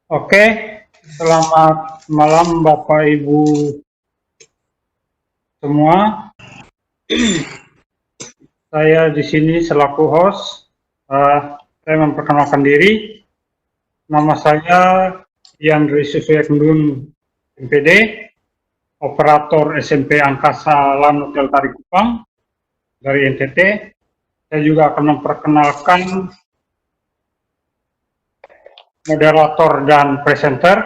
Oke, selamat malam Bapak Ibu semua. Saya di sini selaku host. Saya memperkenalkan diri. Nama saya Yandri Susyakndun, MPD, operator SMP Angkasa Lanut Delta Kupang dari NTT. Saya juga akan memperkenalkan moderator dan presenter.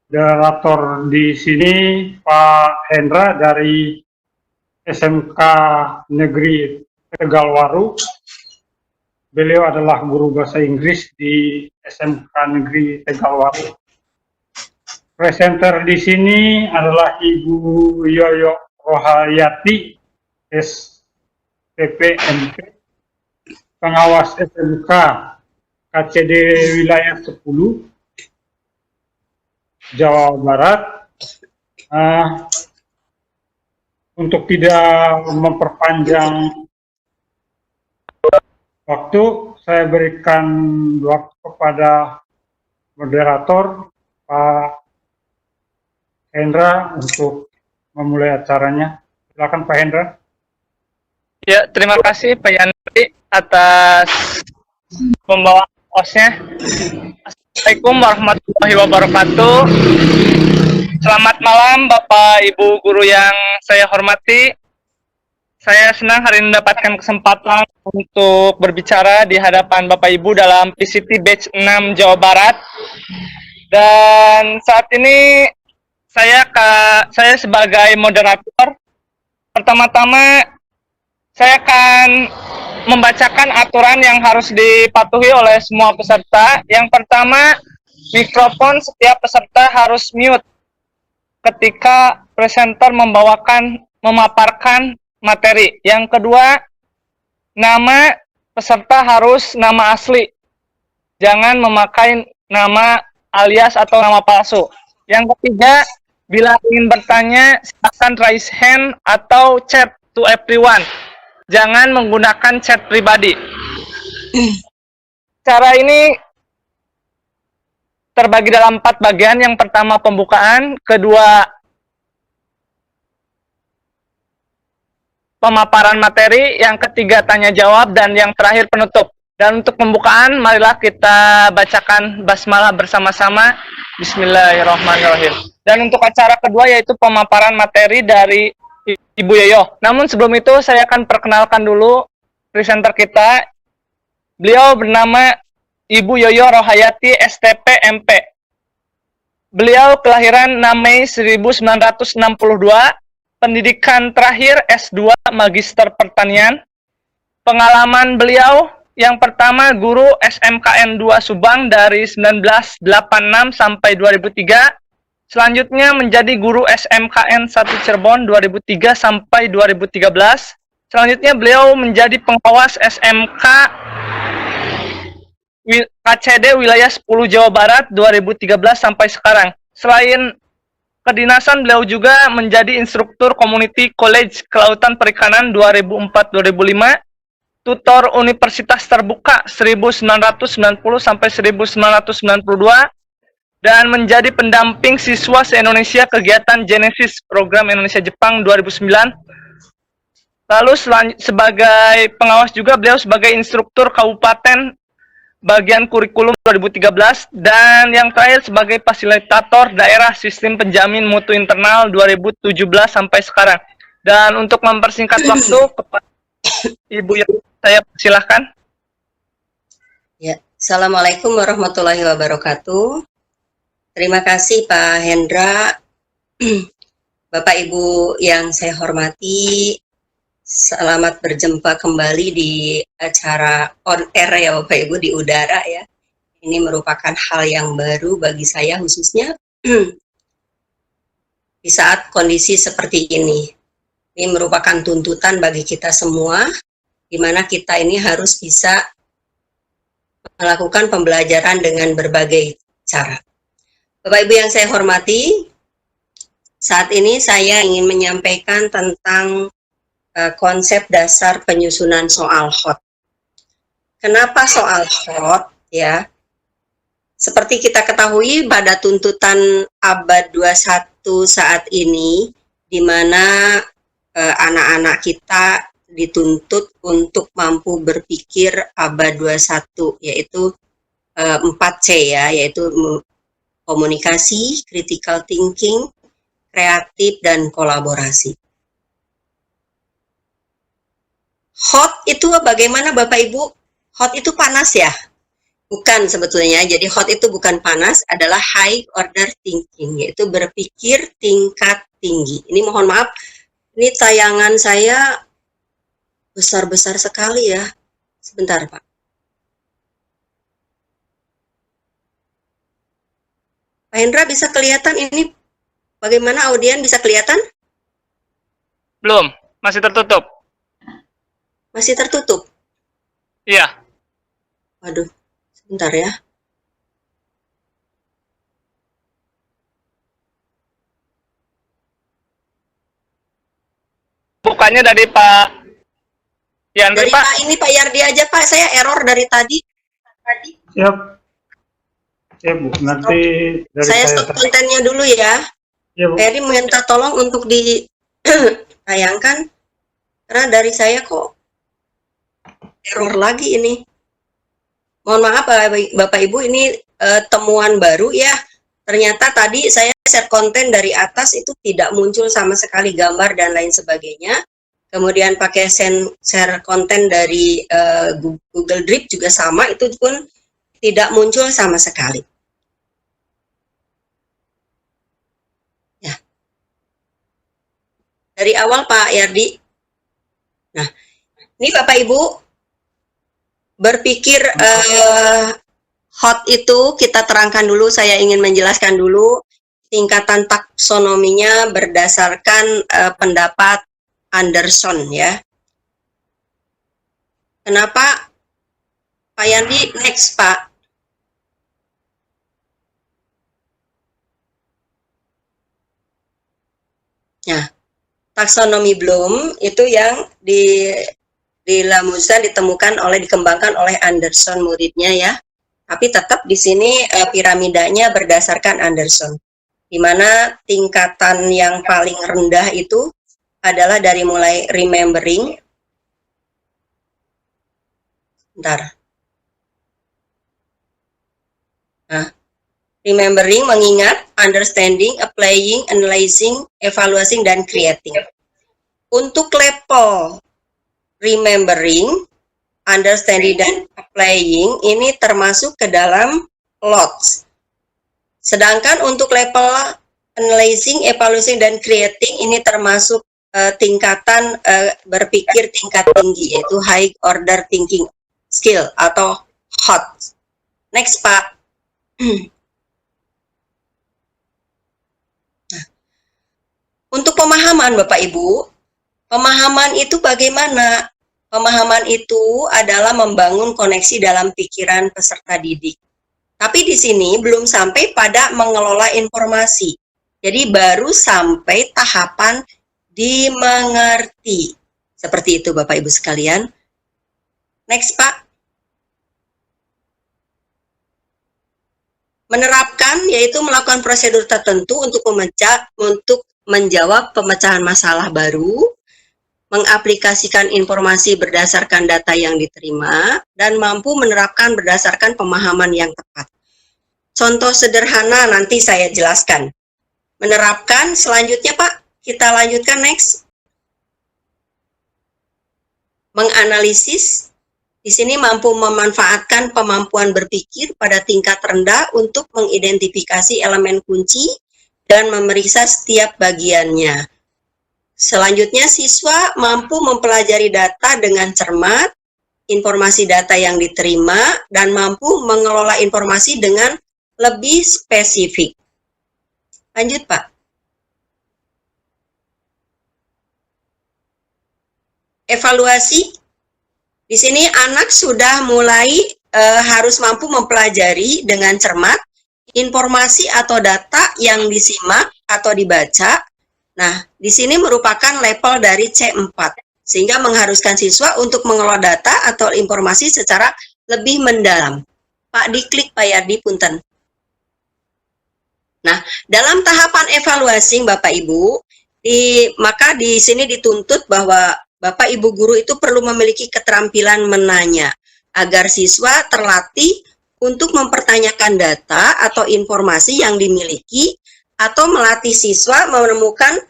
Moderator di sini Pak Hendra dari SMK Negeri Tegalwaru. Beliau adalah guru bahasa Inggris di SMK Negeri Tegalwaru. Presenter di sini adalah Ibu Yoyo Rohayati, SPP MP, pengawas SMK KCD Wilayah 10, Jawa Barat. Untuk tidak memperpanjang waktu, saya berikan waktu kepada moderator Pak Hendra untuk memulai acaranya. Silakan Pak Hendra. Ya, terima kasih Pak Yandri atas pembawaan hostnya. Assalamualaikum warahmatullahi wabarakatuh. Selamat malam Bapak Ibu guru yang saya hormati. Saya senang hari ini mendapatkan kesempatan untuk berbicara di hadapan Bapak Ibu dalam PCT Batch 6 Jawa Barat. Dan saat ini saya sebagai moderator, pertama-tama saya akan membacakan aturan yang harus dipatuhi oleh semua peserta. Yang pertama, mikrofon setiap peserta harus mute ketika presenter memaparkan materi. Yang kedua, nama peserta harus nama asli. Jangan memakai nama alias atau nama palsu. Yang ketiga, bila ingin bertanya, silakan raise hand atau chat to everyone. Jangan menggunakan chat pribadi. Cara ini terbagi dalam 4 bagian. Yang pertama pembukaan, kedua pemaparan materi, yang ketiga tanya jawab, dan yang terakhir penutup. Dan untuk pembukaan, marilah kita bacakan basmalah bersama-sama. Bismillahirrahmanirrahim. Dan untuk acara kedua yaitu pemaparan materi dari Ibu Yoyo. Namun sebelum itu saya akan perkenalkan dulu presenter kita. Beliau bernama Ibu Yoyo Rohayati STP MP. Beliau kelahiran 6 Mei 1962, pendidikan terakhir S2 Magister Pertanian. Pengalaman beliau yang pertama guru SMKN 2 Subang dari 1986 sampai 2003. Selanjutnya menjadi guru SMKN 1 Cirebon 2003 sampai 2013. Selanjutnya beliau menjadi pengawas SMK KCD Wilayah 10 Jawa Barat 2013 sampai sekarang. Selain kedinasan, beliau juga menjadi instruktur Community College Kelautan Perikanan 2004-2005, tutor Universitas Terbuka 1990 sampai 1992, dan menjadi pendamping siswa se-Indonesia kegiatan Genesis Program Indonesia Jepang 2009. Lalu sebagai pengawas juga beliau sebagai instruktur Kabupaten bagian kurikulum 2013, dan yang terakhir sebagai fasilitator daerah sistem penjamin mutu internal 2017 sampai sekarang. Dan untuk mempersingkat waktu, kepada Ibu yang saya persilahkan. Ya, Assalamualaikum warahmatullahi wabarakatuh. Terima kasih Pak Hendra. Bapak Ibu yang saya hormati, selamat berjumpa kembali di acara on air ya Bapak Ibu, di udara ya. Ini merupakan hal yang baru bagi saya khususnya di saat kondisi seperti ini. Ini merupakan tuntutan bagi kita semua, di mana kita ini harus bisa melakukan pembelajaran dengan berbagai cara. Bapak Ibu yang saya hormati, saat ini saya ingin menyampaikan tentang konsep dasar penyusunan soal HOT. Kenapa soal HOT ya? seperti kita ketahui pada tuntutan abad 21 saat ini, di mana anak-anak kita dituntut untuk mampu berpikir abad 21, yaitu 4C ya, yaitu komunikasi, critical thinking, kreatif, dan kolaborasi. Hot itu bagaimana Bapak Ibu? Hot itu panas ya? Bukan sebetulnya, jadi hot itu bukan panas, adalah high order thinking, yaitu berpikir tingkat tinggi. Ini mohon maaf, ini tayangan saya besar-besar sekali ya. Sebentar Pak. Pak Hendra bisa kelihatan ini? Bagaimana audien bisa kelihatan? Belum, masih tertutup. Masih tertutup? Iya. Waduh, sebentar ya. Bukannya dari Pak Yandri, Dari Pak. Pak ini Pak Yardi aja Pak, saya error dari tadi. Siap. Ya Bu, nanti dari Saya stop kontennya dulu ya. Ya Bu. Pak Yardi minta tolong untuk ditayangkan, karena dari saya kok error lagi ini. Mohon maaf Bapak Ibu, ini temuan baru ya. Ternyata tadi saya share konten dari atas itu tidak muncul sama sekali gambar dan lain sebagainya. Kemudian pakai share konten dari Google Drive juga sama, itu pun tidak muncul sama sekali. Ya. Dari awal Pak Yardi. Nah, ini Bapak Ibu berpikir hot itu kita terangkan dulu, saya ingin menjelaskan dulu tingkatan taksonominya berdasarkan pendapat Anderson ya. Kenapa Pak Yandi? Next Pak. Nah, taksonomi Bloom itu yang di Lamusa dikembangkan oleh Anderson muridnya ya. Tapi tetap di sini piramidanya berdasarkan Anderson, di mana tingkatan yang paling rendah itu adalah dari mulai remembering. Bentar. Nah, remembering, mengingat, understanding, applying, analyzing, evaluating, dan creating. Untuk level remembering, understanding, dan applying ini termasuk ke dalam LOTS. Sedangkan untuk level analyzing, evaluating, dan creating ini termasuk tingkatan berpikir tingkat tinggi, yaitu high order thinking skill atau HOT. Next Pak. Nah, untuk pemahaman Bapak Ibu, pemahaman itu bagaimana? Pemahaman itu adalah membangun koneksi dalam pikiran peserta didik. Tapi di sini belum sampai pada mengelola informasi. Jadi baru sampai tahapan dimengerti. Seperti itu Bapak Ibu sekalian. Next Pak. Menerapkan yaitu melakukan prosedur tertentu untuk menjawab pemecahan masalah baru, mengaplikasikan informasi berdasarkan data yang diterima, dan mampu menerapkan berdasarkan pemahaman yang tepat. Contoh sederhana nanti saya jelaskan. Menerapkan selanjutnya Pak, kita lanjutkan next. Menganalisis, di sini mampu memanfaatkan kemampuan berpikir pada tingkat rendah untuk mengidentifikasi elemen kunci dan memeriksa setiap bagiannya. Selanjutnya, siswa mampu mempelajari data dengan cermat, informasi data yang diterima, dan mampu mengelola informasi dengan lebih spesifik. Lanjut, Pak. Evaluasi. Di sini anak sudah mulai harus mampu mempelajari dengan cermat informasi atau data yang disimak atau dibaca. Nah, di sini merupakan level dari C4, sehingga mengharuskan siswa untuk mengelola data atau informasi secara lebih mendalam. Pak, diklik Pak Yardi, punten. Nah, dalam tahapan evaluasi Bapak Ibu, maka di sini dituntut bahwa Bapak Ibu guru itu perlu memiliki keterampilan menanya agar siswa terlatih untuk mempertanyakan data atau informasi yang dimiliki atau melatih siswa menemukan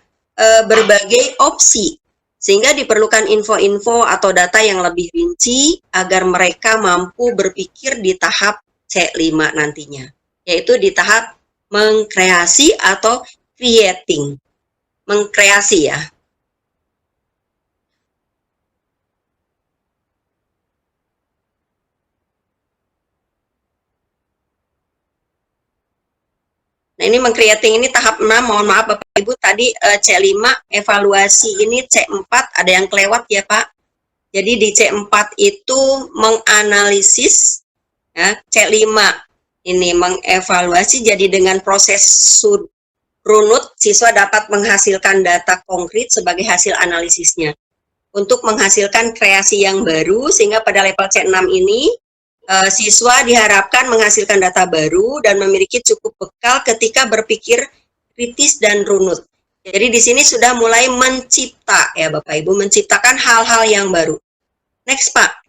berbagai opsi sehingga diperlukan info-info atau data yang lebih rinci agar mereka mampu berpikir di tahap C5 nantinya, yaitu di tahap mengkreasi atau creating. Mengkreasi ya. Nah, ini mengcreating ini tahap 6, mohon maaf Bapak Ibu, tadi C5, evaluasi ini C4, ada yang kelewat ya Pak. Jadi di C4 itu menganalisis, ya, C5 ini mengevaluasi, jadi dengan proses runut, siswa dapat menghasilkan data konkret sebagai hasil analisisnya. Untuk menghasilkan kreasi yang baru, sehingga pada level C6 ini, siswa diharapkan menghasilkan data baru dan memiliki cukup bekal ketika berpikir kritis dan runut. Jadi di sini sudah mulai mencipta, ya Bapak Ibu, menciptakan hal-hal yang baru. Next Pak.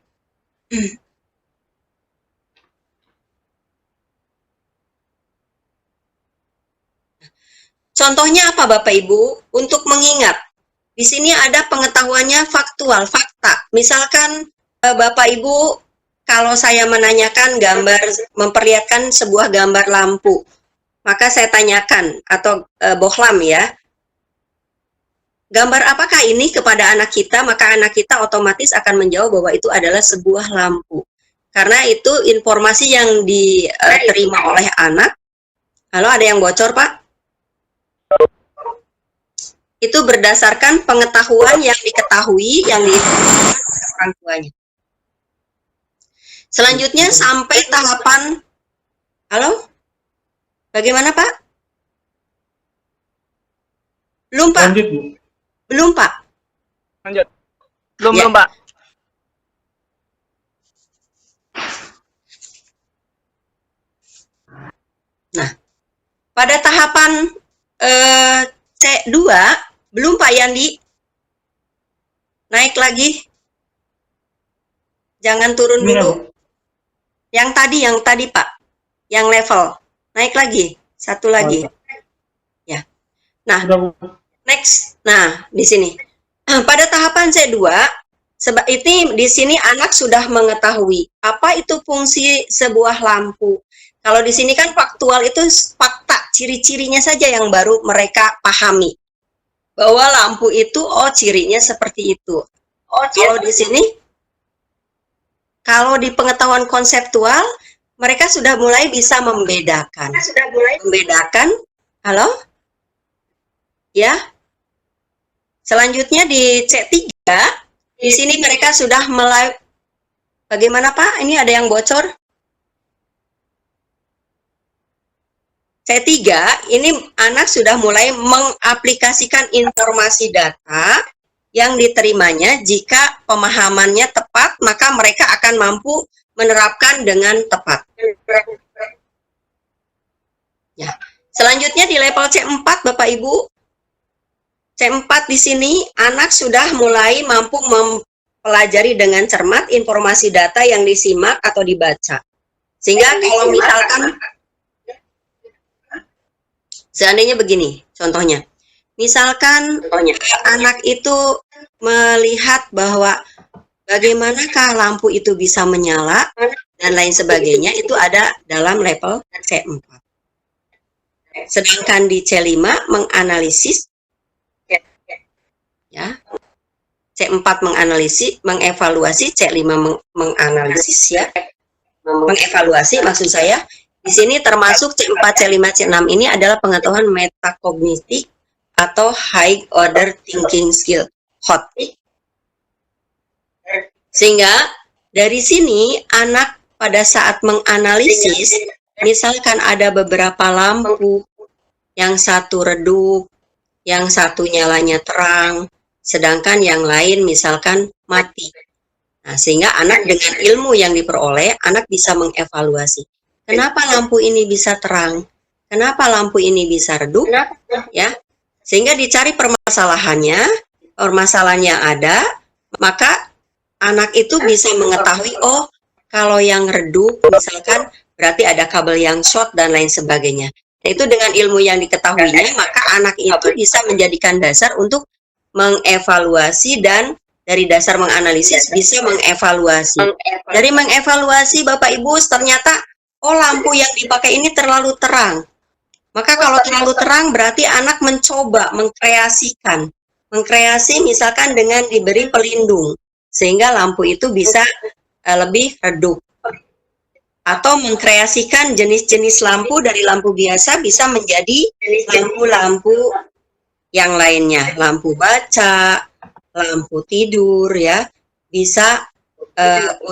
Contohnya apa Bapak Ibu? Untuk mengingat, di sini ada pengetahuannya faktual, fakta. Misalkan Bapak Ibu, kalau saya menanyakan gambar, memperlihatkan sebuah gambar lampu, maka saya tanyakan, atau bohlam ya, gambar apakah ini kepada anak kita, maka anak kita otomatis akan menjawab bahwa itu adalah sebuah lampu. Karena itu informasi yang diterima oleh anak. Halo, ada yang bocor Pak? Itu berdasarkan pengetahuan yang diketahui, yang diinformasikan orang tuanya. Selanjutnya sampai tahapan, halo? Bagaimana Pak? Belum Pak? Lanjut, Bu. Belum Pak? Lanjut. Belum, Ya. belum Pak. Nah, pada tahapan C2, belum Pak Yandi? Naik lagi. Jangan turun dulu. Yang tadi Pak. Yang level. Naik lagi. Satu lagi. Ya. Nah, next. Nah, di sini. Pada tahapan C2, ini di sini anak sudah mengetahui apa itu fungsi sebuah lampu. Kalau di sini kan faktual itu fakta, ciri-cirinya saja yang baru mereka pahami. Bahwa lampu itu, oh cirinya seperti itu. Oh, kalau di sini, kalau di pengetahuan konseptual, mereka sudah mulai bisa membedakan. Membedakan, halo? Ya. Selanjutnya di C3, di sini mereka sudah mulai, bagaimana Pak? Ini ada yang bocor? C3, ini anak sudah mulai mengaplikasikan informasi data yang diterimanya. Jika pemahamannya tepat, maka mereka akan mampu menerapkan dengan tepat. Ya. Selanjutnya di level C4, Bapak Ibu. C4 di sini, anak sudah mulai mampu mempelajari dengan cermat informasi data yang disimak atau dibaca. Sehingga kalau misalkan, seandainya begini, contohnya. Misalkan anak itu melihat bahwa bagaimanakah lampu itu bisa menyala dan lain sebagainya, itu ada dalam level C4. Sedangkan di C5 menganalisis, ya, C4 menganalisis, mengevaluasi, C5 menganalisis ya, mengevaluasi maksud saya. Di sini termasuk C4, C5, C6 ini adalah pengetahuan metakognitif atau high order thinking skill, HOT. Sehingga dari sini anak pada saat menganalisis, misalkan ada beberapa lampu, yang satu redup, yang satu nyalanya terang, sedangkan yang lain misalkan mati. Nah, sehingga anak dengan ilmu yang diperoleh, anak bisa mengevaluasi. Kenapa lampu ini bisa terang? kenapa lampu ini bisa redup, ya, sehingga dicari permasalahannya yang ada, maka anak itu bisa mengetahui, oh, kalau yang redup, misalkan, berarti ada kabel yang short dan lain sebagainya. Nah, itu dengan ilmu yang diketahuinya, maka anak itu bisa menjadikan dasar untuk mengevaluasi dan dari dasar menganalisis bisa mengevaluasi. Dari mengevaluasi Bapak Ibu ternyata oh lampu yang dipakai ini terlalu terang. Maka kalau terlalu terang berarti anak mencoba mengkreasikan. Mengkreasi misalkan dengan diberi pelindung sehingga lampu itu bisa lebih redup. Atau mengkreasikan jenis-jenis lampu dari lampu biasa bisa menjadi lampu-lampu yang lainnya, lampu baca, lampu tidur, ya, bisa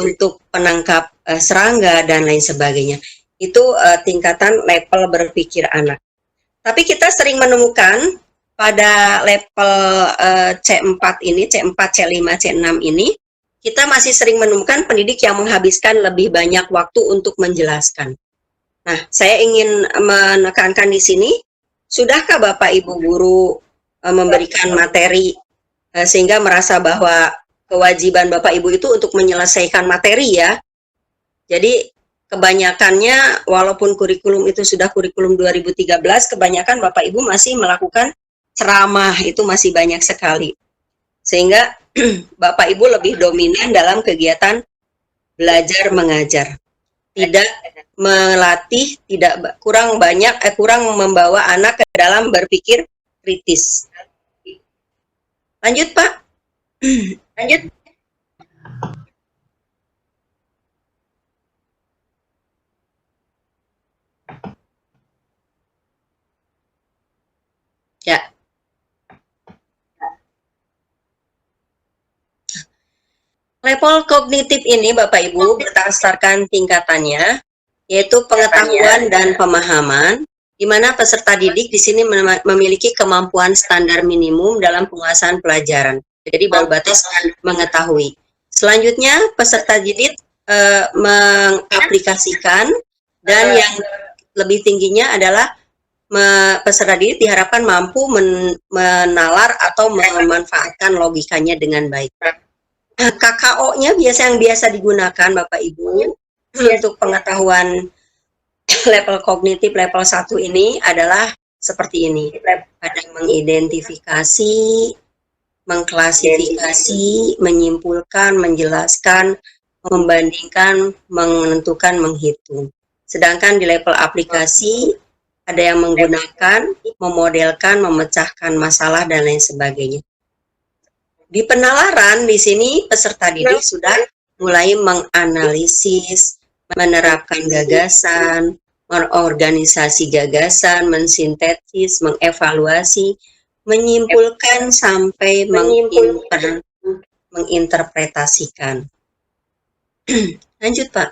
untuk penangkap serangga dan lain sebagainya. Itu tingkatan level berpikir anak. Tapi kita sering menemukan pada level C4 ini, C4, C5, C6 ini, kita masih sering menemukan pendidik yang menghabiskan lebih banyak waktu untuk menjelaskan. Nah, saya ingin menekankan di sini, sudahkah Bapak Ibu guru memberikan materi sehingga merasa bahwa kewajiban Bapak Ibu itu untuk menyelesaikan materi, ya. Jadi kebanyakannya walaupun kurikulum itu sudah kurikulum 2013, kebanyakan Bapak Ibu masih melakukan ceramah, itu masih banyak sekali. Sehingga Bapak Ibu lebih dominan dalam kegiatan belajar mengajar. Tidak melatih, kurang membawa anak ke dalam berpikir kritis. Lanjut, Pak. Lanjut. Ya. Level kognitif ini Bapak Ibu berdasarkan tingkatannya, yaitu pengetahuan dan pemahaman, di mana peserta didik di sini memiliki kemampuan standar minimum dalam penguasaan pelajaran. Jadi berbatas mengetahui. Selanjutnya peserta didik mengaplikasikan, dan yang lebih tingginya adalah peserta didik diharapkan mampu menalar atau memanfaatkan logikanya dengan baik. KKO-nya yang biasa digunakan Bapak Ibu untuk pengetahuan level kognitif level 1 ini adalah seperti ini. Ada mengidentifikasi, mengklasifikasi, menyimpulkan, menjelaskan, membandingkan, menentukan, menghitung. Sedangkan di level aplikasi ada yang menggunakan, memodelkan, memecahkan masalah dan lain sebagainya. Di penalaran di sini peserta didik sudah mulai menganalisis, menerapkan gagasan, mengorganisasi gagasan, mensintesis, mengevaluasi, menyimpulkan sampai menginterpretasikan. Lanjut, Pak.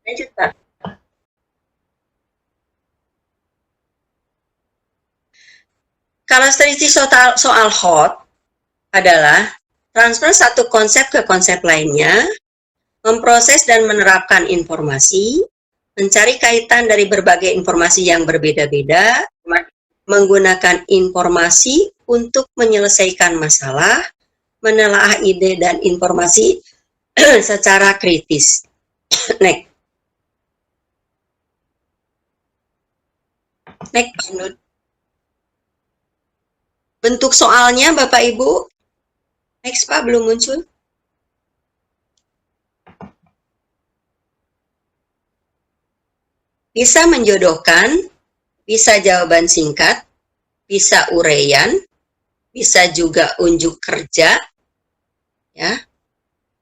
Lanjut, Pak. Karakteristik soal HOT adalah transfer satu konsep ke konsep lainnya, memproses dan menerapkan informasi, mencari kaitan dari berbagai informasi yang berbeda-beda, menggunakan informasi untuk menyelesaikan masalah, menelaah ide dan informasi secara kritis. Next. Next, Pak Nur. Bentuk soalnya Bapak Ibu, next Pak, belum muncul. Bisa menjodohkan, bisa jawaban singkat, bisa uraian, bisa juga unjuk kerja, ya,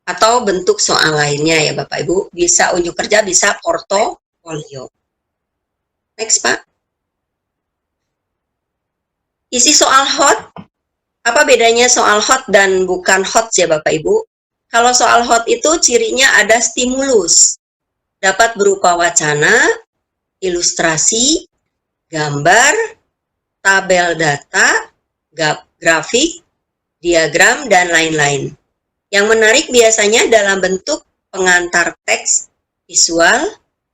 atau bentuk soal lainnya ya Bapak Ibu, bisa unjuk kerja, bisa portofolio. Next Pak. Isi soal HOT, apa bedanya soal HOT dan bukan HOT ya Bapak Ibu? Kalau soal HOT itu cirinya ada stimulus, dapat berupa wacana, ilustrasi, gambar, tabel data, grafik, diagram, dan lain-lain. Yang menarik biasanya dalam bentuk pengantar teks, visual,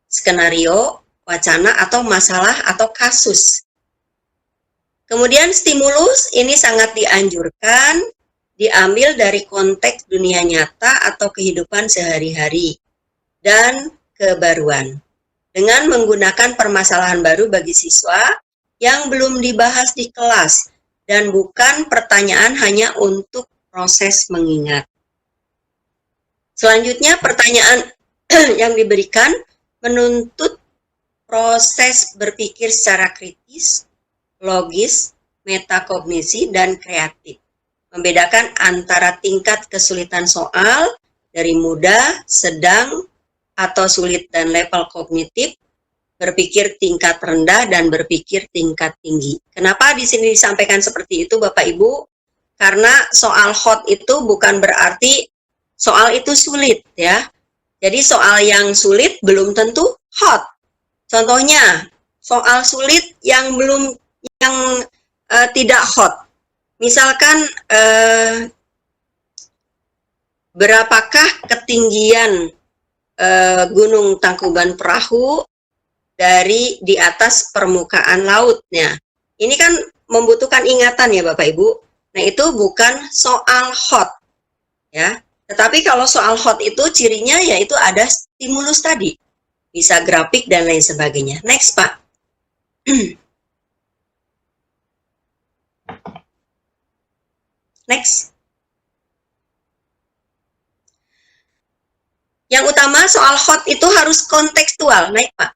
skenario, wacana atau masalah atau kasus. Kemudian stimulus ini sangat dianjurkan diambil dari konteks dunia nyata atau kehidupan sehari-hari dan kebaruan dengan menggunakan permasalahan baru bagi siswa yang belum dibahas di kelas dan bukan pertanyaan hanya untuk proses mengingat. Selanjutnya pertanyaan yang diberikan menuntut proses berpikir secara kritis, logis, metakognisi, dan kreatif. Membedakan antara tingkat kesulitan soal dari mudah, sedang, atau sulit dan level kognitif, berpikir tingkat rendah dan berpikir tingkat tinggi. Kenapa di sini disampaikan seperti itu Bapak Ibu? Karena soal hot itu bukan berarti soal itu sulit ya. Jadi soal yang sulit belum tentu hot. Contohnya, soal sulit yang tidak hot. Misalkan berapakah ketinggian Gunung Tangkuban Perahu dari di atas permukaan lautnya? Ini kan membutuhkan ingatan ya Bapak Ibu. Nah, itu bukan soal hot ya. Tetapi kalau soal hot itu cirinya yaitu ada stimulus tadi. Bisa grafik dan lain sebagainya. Next, Pak. Next. Yang utama soal hot itu harus kontekstual. Naik, Pak.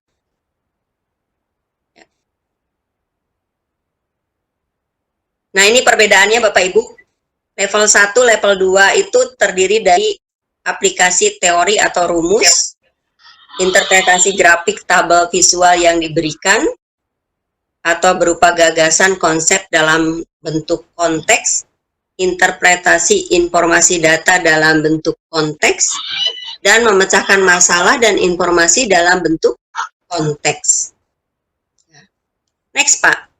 Nah, ini perbedaannya Bapak Ibu. Level 1, level 2 itu terdiri dari aplikasi teori atau rumus, interpretasi grafik tabel visual yang diberikan, atau berupa gagasan konsep dalam bentuk konteks, interpretasi informasi data dalam bentuk konteks, dan memecahkan masalah dan informasi dalam bentuk konteks. Next, Pak.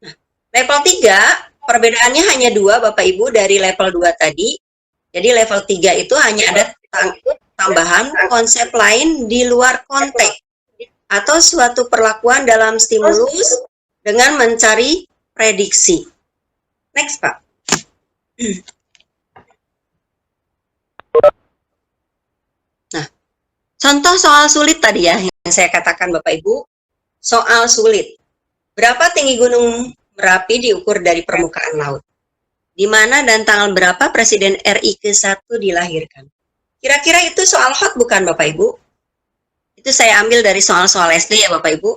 Nah, level 3, perbedaannya hanya 2 Bapak Ibu dari level 2 tadi. Jadi level 3 itu hanya ada tambahan konsep lain di luar konteks atau suatu perlakuan dalam stimulus dengan mencari prediksi. Next, Pak. Nah, contoh soal sulit tadi ya yang saya katakan Bapak Ibu. Soal sulit. Berapa tinggi Gunung Merapi diukur dari permukaan laut? Di mana dan tanggal berapa Presiden RI ke-1 dilahirkan? Kira-kira itu soal hot bukan Bapak Ibu? Itu saya ambil dari soal-soal SD ya Bapak Ibu.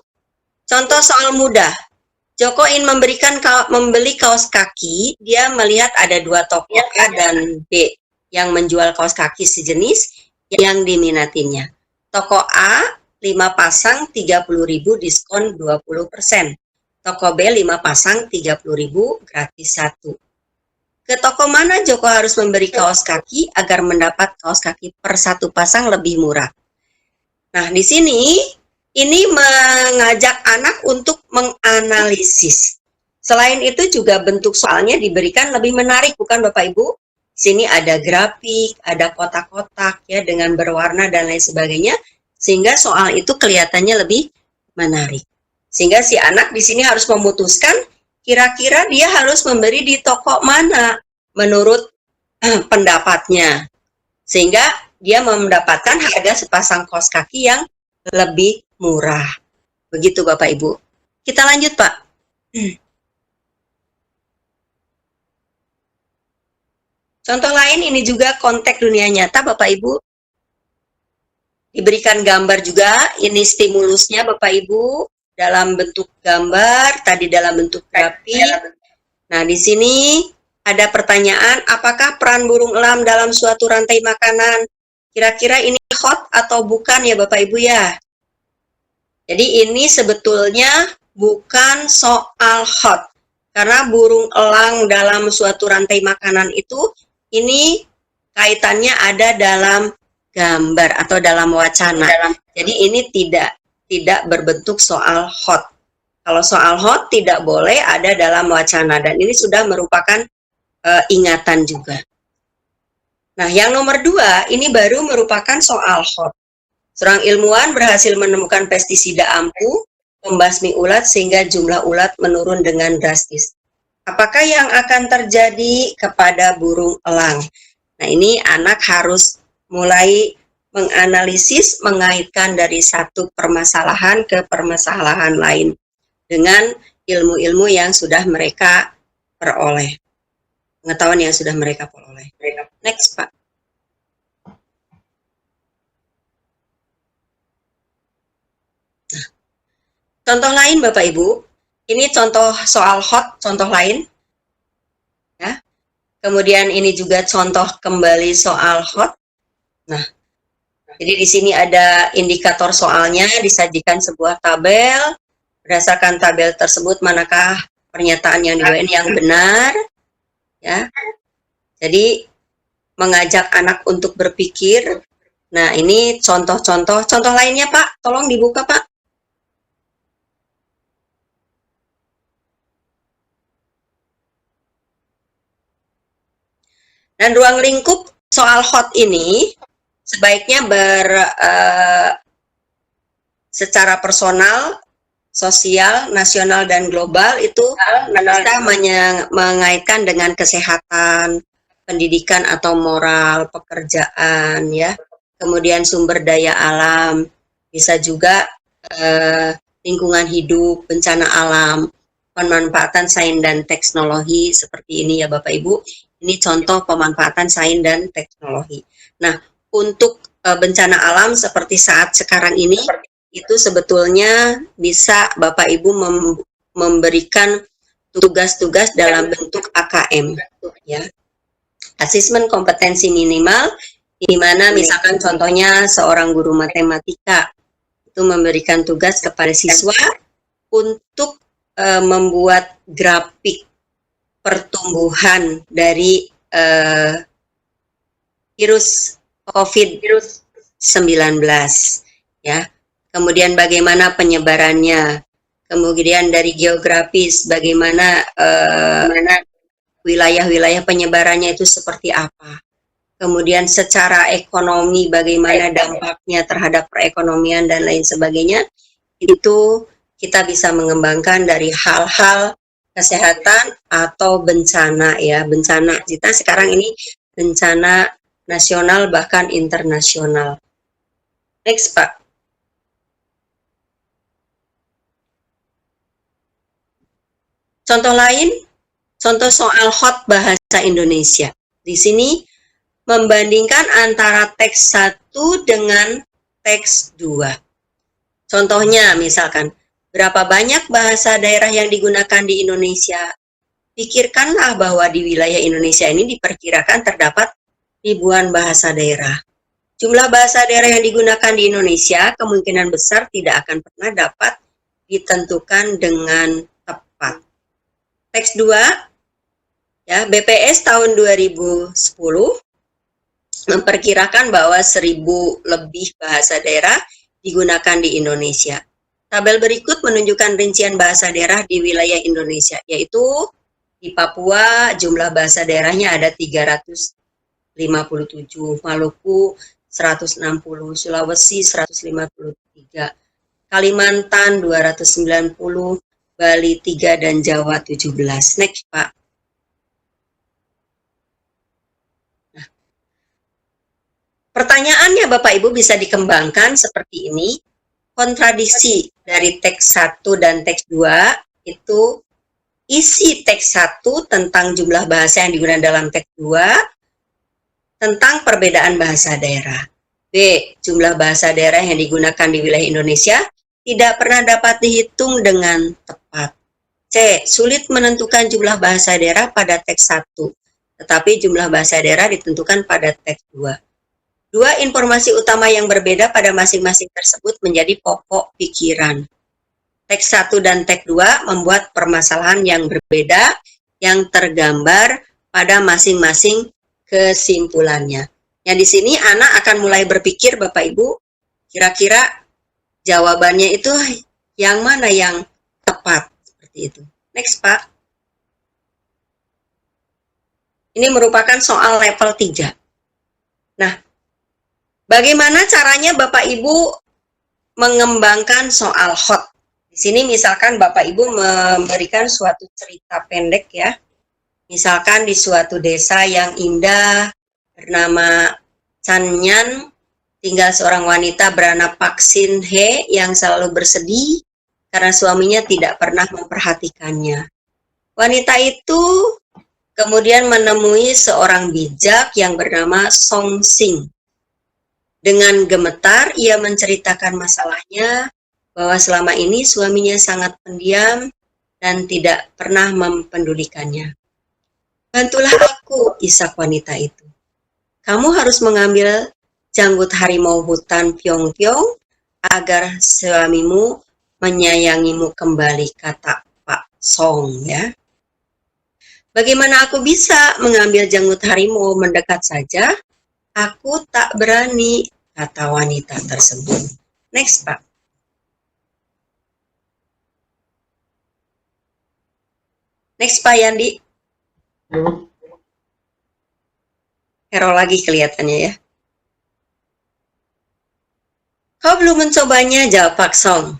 Contoh soal mudah. Joko ingin membeli kaos kaki, dia melihat ada 2 toko A dan B yang menjual kaos kaki sejenis yang diminatinya. Toko A 5 pasang 30.000 diskon 20%. Toko B 5 pasang 30.000 gratis 1. Ke toko mana Joko harus memberi kaos kaki agar mendapat kaos kaki per 1 pasang lebih murah? Nah, di sini ini mengajak anak untuk menganalisis. Selain itu juga bentuk soalnya diberikan lebih menarik, bukan Bapak Ibu? Di sini ada grafik, ada kotak-kotak ya dengan berwarna dan lain sebagainya, sehingga soal itu kelihatannya lebih menarik. Sehingga si anak di sini harus memutuskan kira-kira dia harus memberi di toko mana menurut pendapatnya. Sehingga dia mendapatkan harga sepasang kaos kaki yang lebih murah. Begitu Bapak Ibu. Kita lanjut Pak. Contoh lain ini juga konteks dunia nyata Bapak Ibu. Diberikan gambar juga, ini stimulusnya Bapak Ibu. Dalam bentuk gambar, tadi dalam bentuk grafik. Nah, di sini ada pertanyaan, apakah peran burung elam dalam suatu rantai makanan? Kira-kira ini hot atau bukan ya Bapak Ibu ya? Jadi ini sebetulnya bukan soal hot. Karena burung elang dalam suatu rantai makanan itu, ini kaitannya ada dalam gambar atau dalam wacana. Jadi ini tidak berbentuk soal hot. Kalau soal hot tidak boleh ada dalam wacana dan ini sudah merupakan ingatan juga. Nah, yang nomor 2 ini baru merupakan soal hot. Seorang ilmuwan berhasil menemukan pestisida ampuh membasmi ulat sehingga jumlah ulat menurun dengan drastis. Apakah yang akan terjadi kepada burung elang? Nah, ini anak harus mulai menganalisis, mengaitkan dari satu permasalahan ke permasalahan lain dengan ilmu-ilmu yang sudah mereka peroleh, pengetahuan yang sudah mereka peroleh. Next, Pak. Nah, contoh lain, Bapak Ibu, ini contoh soal hot, contoh lain. Ya. Kemudian ini juga contoh kembali soal hot. Nah, jadi di sini ada indikator soalnya, disajikan sebuah tabel. Berdasarkan tabel tersebut, manakah pernyataan yang dibawain yang benar? Ya. Jadi mengajak anak untuk berpikir. Nah, ini contoh-contoh. Contoh lainnya, Pak, tolong dibuka, Pak. Dan ruang lingkup soal hot ini sebaiknya secara personal, sosial, nasional, dan global itu bisa mengaitkan dengan kesehatan, pendidikan atau moral, pekerjaan, ya. Kemudian sumber daya alam, bisa juga lingkungan hidup, bencana alam, pemanfaatan sains dan teknologi seperti ini ya Bapak Ibu. Ini contoh pemanfaatan sains dan teknologi. Nah, untuk bencana alam seperti saat sekarang ini, itu sebetulnya bisa Bapak Ibu memberikan tugas-tugas dalam bentuk AKM, ya. Asesmen kompetensi minimal, di mana misalkan contohnya seorang guru matematika itu memberikan tugas kepada siswa untuk membuat grafik pertumbuhan dari virus COVID-19, ya. Kemudian bagaimana penyebarannya, kemudian dari geografis bagaimana wilayah-wilayah penyebarannya itu seperti apa. Kemudian secara ekonomi bagaimana dampaknya terhadap perekonomian dan lain sebagainya. Itu kita bisa mengembangkan dari hal-hal kesehatan atau bencana ya, bencana. Kita sekarang ini bencana nasional bahkan internasional. Next, Pak. Contoh lain, contoh soal hot bahasa Indonesia. Di sini membandingkan antara teks 1 dengan teks 2. Contohnya misalkan, berapa banyak bahasa daerah yang digunakan di Indonesia? Pikirkanlah bahwa di wilayah Indonesia ini diperkirakan terdapat ribuan bahasa daerah. Jumlah bahasa daerah yang digunakan di Indonesia kemungkinan besar tidak akan pernah dapat ditentukan dengan tepat. Teks 2, ya, BPS tahun 2010 memperkirakan bahwa 1000 lebih bahasa daerah digunakan di Indonesia. Tabel berikut menunjukkan rincian bahasa daerah di wilayah Indonesia, yaitu di Papua jumlah bahasa daerahnya ada 357, Maluku 160, Sulawesi 153, Kalimantan 290, Bali 3, dan Jawa 17. Next, Pak. Nah, pertanyaannya Bapak Ibu bisa dikembangkan seperti ini. Kontradiksi dari teks 1 dan teks 2 itu isi teks 1 tentang jumlah bahasa yang digunakan dalam teks 2 tentang perbedaan bahasa daerah. B. Jumlah bahasa daerah yang digunakan di wilayah Indonesia tidak pernah dapat dihitung dengan tepat. C. Sulit menentukan jumlah bahasa daerah pada teks 1, tetapi jumlah bahasa daerah ditentukan pada teks 2. Dua informasi utama yang berbeda pada masing-masing tersebut menjadi pokok pikiran. Teks 1 dan teks 2 membuat permasalahan yang berbeda yang tergambar pada masing-masing kesimpulannya. Yang di sini anak akan mulai berpikir, Bapak Ibu, kira-kira jawabannya itu yang mana yang tepat, seperti itu. Next, Pak. Ini merupakan soal level 3. Nah, Bagaimana caranya Bapak Ibu mengembangkan soal hot? Di sini misalkan Bapak Ibu memberikan suatu cerita pendek ya. Misalkan di suatu desa yang indah bernama Canyan, tinggal seorang wanita beranak Pak Sin He yang selalu bersedih karena suaminya tidak pernah memperhatikannya. Wanita itu kemudian menemui seorang bijak yang bernama Song Sing. Dengan gemetar, ia menceritakan masalahnya bahwa selama ini suaminya sangat pendiam dan tidak pernah mempedulikannya. Bantulah aku, isak wanita itu. Kamu harus mengambil janggut harimau hutan Pyong-Pyong agar suamimu menyayangimu kembali, kata Pak Song ya. Bagaimana aku bisa mengambil janggut harimau mendekat saja? Aku tak berani, kata wanita tersebut. Next, Pak. Next, Pak Yandi. Hero lagi kelihatannya ya. Kau belum mencobanya, jawab Pak Song.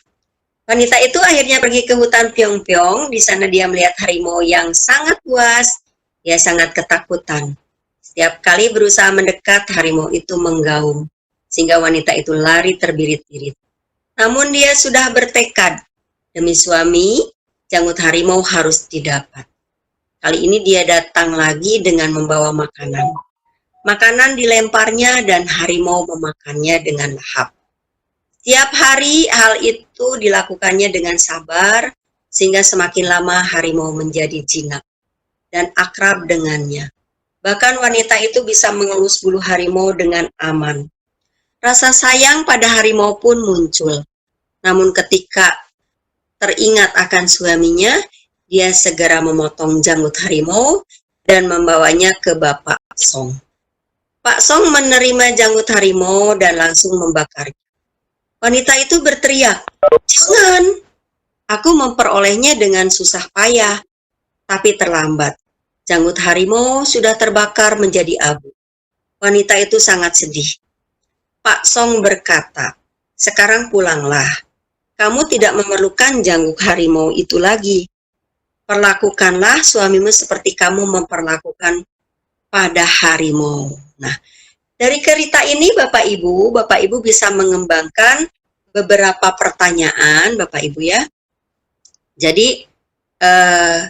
Wanita itu akhirnya pergi ke hutan Pyong-Pyong. Di sana dia melihat harimau yang sangat buas. Dia sangat ketakutan. Setiap kali berusaha mendekat, harimau itu menggaum, sehingga wanita itu lari terbirit-birit. Namun dia sudah bertekad, demi suami, janggut harimau harus didapat. Kali ini dia datang lagi dengan membawa makanan. Makanan dilemparnya dan harimau memakannya dengan lahap. Setiap hari hal itu dilakukannya dengan sabar, sehingga semakin lama harimau menjadi jinak dan akrab dengannya. Bahkan wanita itu bisa mengelus bulu harimau dengan aman. Rasa sayang pada harimau pun muncul. Namun ketika teringat akan suaminya, dia segera memotong janggut harimau dan membawanya ke Bapak Song. Pak Song menerima janggut harimau dan langsung membakarnya. Wanita itu berteriak, "Jangan! Aku memperolehnya dengan susah payah, tapi terlambat. Janggut harimau sudah terbakar menjadi abu." Wanita itu sangat sedih. Pak Song berkata, "Sekarang pulanglah. Kamu tidak memerlukan janggut harimau itu lagi. Perlakukanlah suamimu seperti kamu memperlakukan pada harimau." Nah, dari cerita ini Bapak Ibu bisa mengembangkan beberapa pertanyaan Bapak Ibu ya. Jadi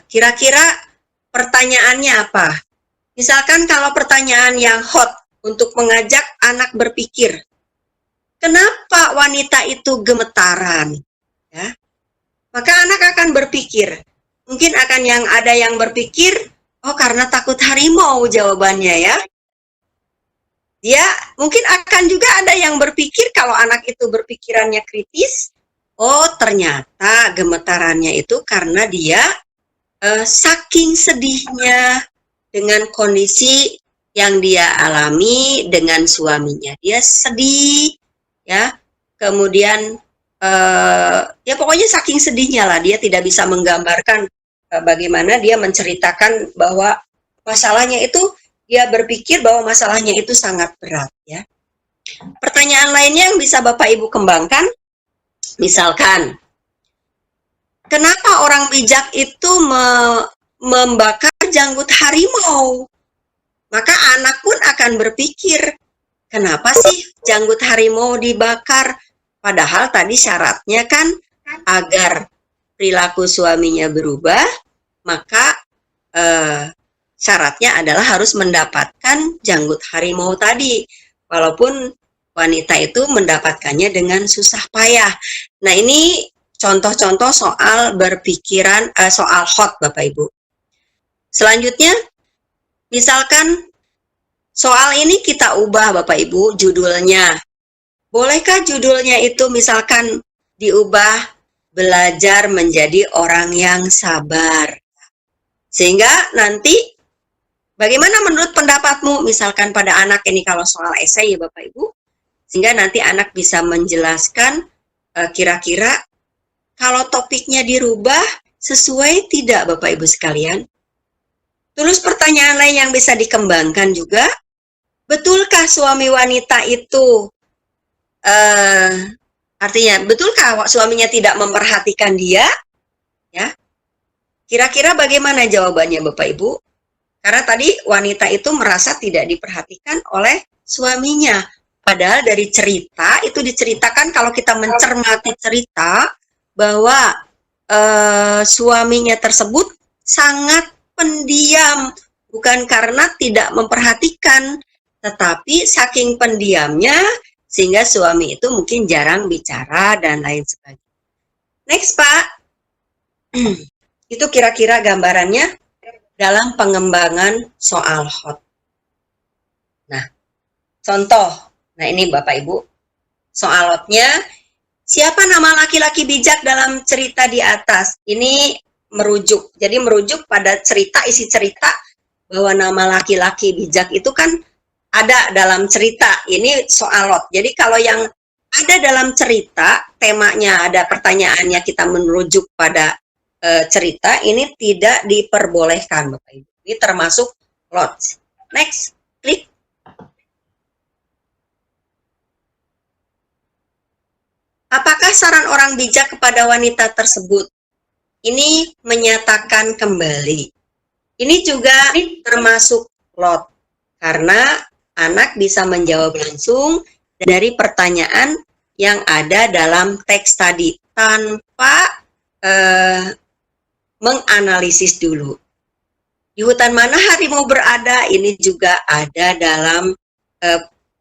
kira-kira pertanyaannya apa? Misalkan kalau pertanyaan yang hot untuk mengajak anak berpikir, kenapa wanita itu gemetaran? Ya, maka anak akan berpikir, mungkin akan ada yang berpikir, oh karena takut harimau jawabannya ya. Dia mungkin akan juga ada yang berpikir kalau anak itu berpikirannya kritis, oh ternyata gemetarannya itu karena dia saking sedihnya dengan kondisi yang dia alami dengan suaminya. Dia sedih, ya. Kemudian, ya pokoknya saking sedihnya lah, dia tidak bisa menggambarkan bagaimana dia menceritakan bahwa masalahnya itu, dia berpikir bahwa masalahnya itu sangat berat, ya. Pertanyaan lainnya yang bisa Bapak Ibu kembangkan, misalkan, kenapa orang bijak itu membakar janggut harimau? Maka anak pun akan berpikir, kenapa sih janggut harimau dibakar? Padahal tadi syaratnya kan agar perilaku suaminya berubah, maka syaratnya adalah harus mendapatkan janggut harimau tadi. Walaupun wanita itu mendapatkannya dengan susah payah. Nah, ini contoh-contoh soal berpikiran, soal hot Bapak Ibu. Selanjutnya, misalkan soal ini kita ubah Bapak Ibu judulnya. Bolehkah judulnya itu misalkan diubah belajar menjadi orang yang sabar? Sehingga nanti bagaimana menurut pendapatmu misalkan pada anak ini kalau soal esai ya Bapak Ibu? Sehingga nanti anak bisa menjelaskan kira-kira kalau topiknya dirubah sesuai tidak Bapak Ibu sekalian? Terus pertanyaan lain yang bisa dikembangkan juga, betulkah suami wanita itu artinya, betulkah suaminya tidak memperhatikan dia? Ya, kira-kira bagaimana jawabannya Bapak Ibu? Karena tadi wanita itu merasa tidak diperhatikan oleh suaminya. Padahal dari cerita itu diceritakan, kalau kita mencermati cerita, bahwa suaminya tersebut sangat pendiam. Bukan karena tidak memperhatikan, tetapi saking pendiamnya, sehingga suami itu mungkin jarang bicara dan lain sebagainya. Next, Pak. Itu kira-kira gambarannya dalam pengembangan soal hot. Nah, contoh. Nah, ini Bapak Ibu. Soal hotnya, siapa nama laki-laki bijak dalam cerita di atas? Ini merujuk. Jadi merujuk pada cerita, isi cerita, bahwa nama laki-laki bijak itu kan ada dalam cerita. Ini soal lot. Jadi kalau yang ada dalam cerita, temanya ada pertanyaannya, kita merujuk pada cerita, ini tidak diperbolehkan Bapak Ibu. Ini termasuk lot. Next, klik. Apakah saran orang bijak kepada wanita tersebut? Ini menyatakan kembali. Ini juga termasuk lot. Karena anak bisa menjawab langsung dari pertanyaan yang ada dalam teks tadi tanpa menganalisis dulu. Di hutan mana harimau berada? Ini juga ada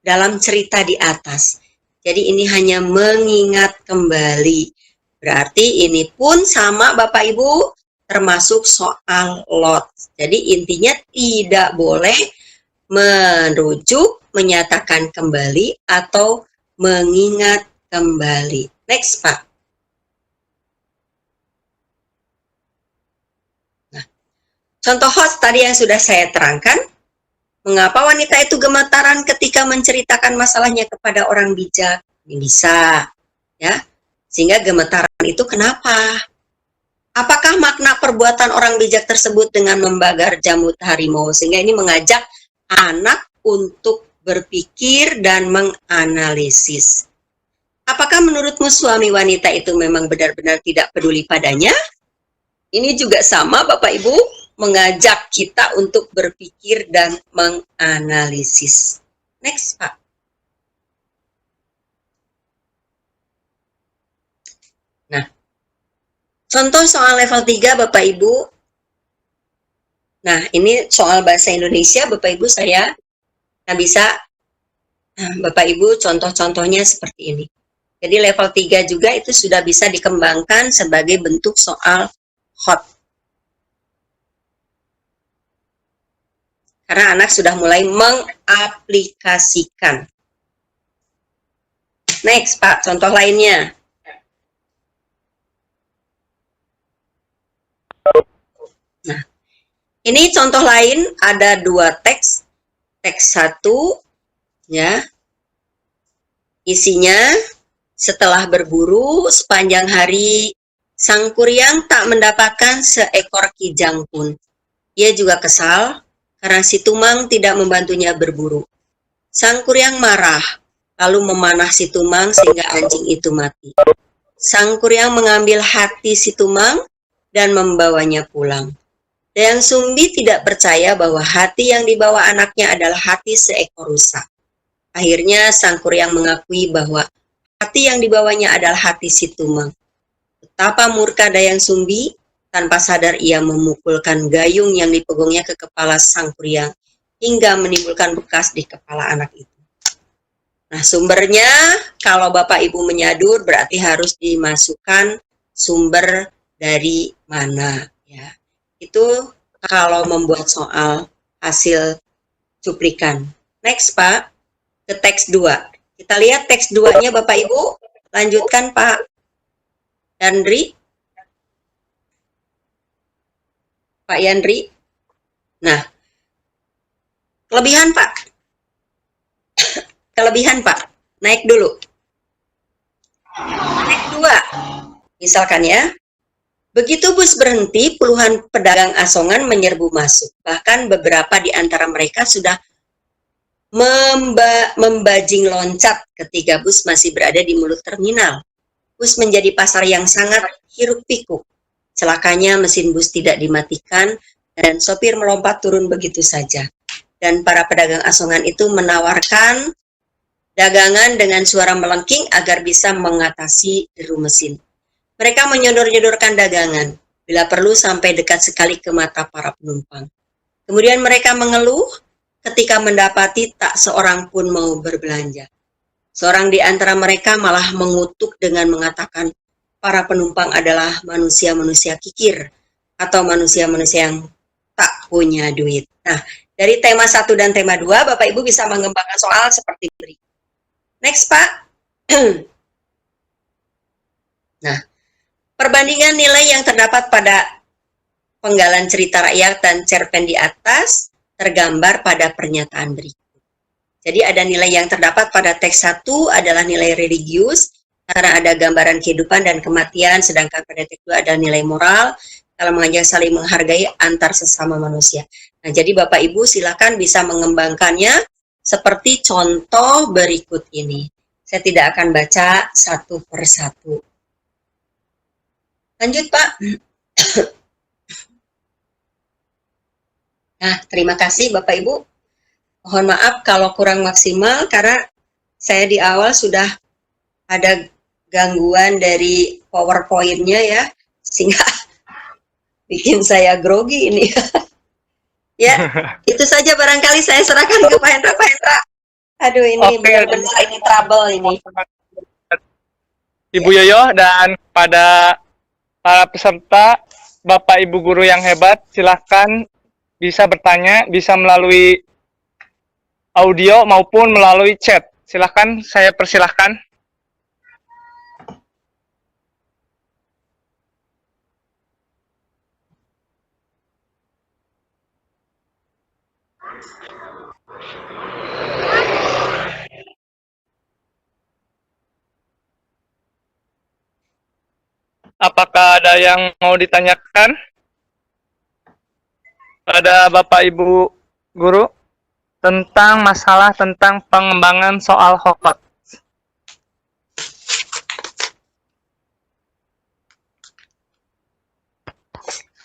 dalam cerita di atas. Jadi ini hanya mengingat kembali. Berarti ini pun sama Bapak Ibu, termasuk soal lot. Jadi intinya tidak boleh merujuk, menyatakan kembali, atau mengingat kembali. Next, Pak. Nah, contoh host tadi yang sudah saya terangkan. Mengapa wanita itu gemetaran ketika menceritakan masalahnya kepada orang bijak? Ini bisa, ya. Sehingga gemetaran itu kenapa? Apakah makna perbuatan orang bijak tersebut dengan membagar jamut harimau? Sehingga ini mengajak anak untuk berpikir dan menganalisis. Apakah menurutmu suami wanita itu memang benar-benar tidak peduli padanya? Ini juga sama Bapak Ibu, mengajak kita untuk berpikir dan menganalisis. Next, Pak. Nah, contoh soal level 3 Bapak Ibu. Nah, ini soal bahasa Indonesia Bapak Ibu, saya bisa Bapak Ibu contoh-contohnya seperti ini. Jadi level 3 juga itu sudah bisa dikembangkan sebagai bentuk soal hot. Karena anak sudah mulai mengaplikasikan. Next, Pak, contoh lainnya. Nah, ini contoh lain, ada dua teks. Teks 1, ya, isinya, setelah berburu sepanjang hari, sang kuryang tak mendapatkan seekor kijang pun. Ia juga kesal karena si Tumang tidak membantunya berburu. Sang kuryang marah, lalu memanah si Tumang sehingga anjing itu mati. Sang kuryang mengambil hati si Tumang dan membawanya pulang. Dayang Sumbi tidak percaya bahwa hati yang dibawa anaknya adalah hati seekor rusa. Akhirnya sang kuryang mengakui bahwa hati yang dibawanya adalah hati si Tumang. Betapa murka Dayang Sumbi, tanpa sadar ia memukulkan gayung yang dipegangnya ke kepala sang kuryang hingga menimbulkan bekas di kepala anak itu. Nah, sumbernya kalau Bapak Ibu menyadur berarti harus dimasukkan sumber dari mana, ya. Itu kalau membuat soal hasil cuplikan. Next, Pak, ke teks 2. Kita lihat teks 2-nya Bapak Ibu. Lanjutkan, Pak Yandri. Pak Yandri. Nah, kelebihan, Pak. Kelebihan, Pak. Naik dulu. Teks 2. Misalkan ya. Begitu bus berhenti, puluhan pedagang asongan menyerbu masuk. Bahkan beberapa di antara mereka sudah membajing loncat ketika bus masih berada di mulut terminal. Bus menjadi pasar yang sangat hiruk-pikuk. Celakanya mesin bus tidak dimatikan dan sopir melompat turun begitu saja. Dan para pedagang asongan itu menawarkan dagangan dengan suara melengking agar bisa mengatasi deru mesin. Mereka menyodor-nyodorkan dagangan, bila perlu sampai dekat sekali ke mata para penumpang. Kemudian mereka mengeluh ketika mendapati tak seorang pun mau berbelanja. Seorang di antara mereka malah mengutuk dengan mengatakan para penumpang adalah manusia-manusia kikir atau manusia-manusia yang tak punya duit. Nah, dari tema 1 dan tema 2, Bapak Ibu bisa mengembangkan soal seperti berikut. Next, Pak. Nah, perbandingan nilai yang terdapat pada penggalan cerita rakyat dan cerpen di atas tergambar pada pernyataan berikut. Jadi ada nilai yang terdapat pada teks 1 adalah nilai religius, karena ada gambaran kehidupan dan kematian, sedangkan pada teks 2 adalah nilai moral, kalau mengajak saling menghargai antar sesama manusia. Nah, jadi Bapak Ibu silakan bisa mengembangkannya seperti contoh berikut ini. Saya tidak akan baca satu persatu. Lanjut, Pak. Nah, terima kasih Bapak Ibu. Mohon maaf kalau kurang maksimal karena saya di awal sudah ada gangguan dari PowerPoint-nya ya, sehingga bikin saya grogi ini. Ya, itu saja barangkali saya serahkan ke Pak Hendra. Pak Hendra, aduh ini benar-benar ini trouble ini. Ibu Yoyo dan pada para peserta, Bapak Ibu guru yang hebat, silakan bisa bertanya, bisa melalui audio maupun melalui chat. Silakan, saya persilahkan. Apakah ada yang mau ditanyakan pada Bapak Ibu guru tentang masalah tentang pengembangan soal HOT?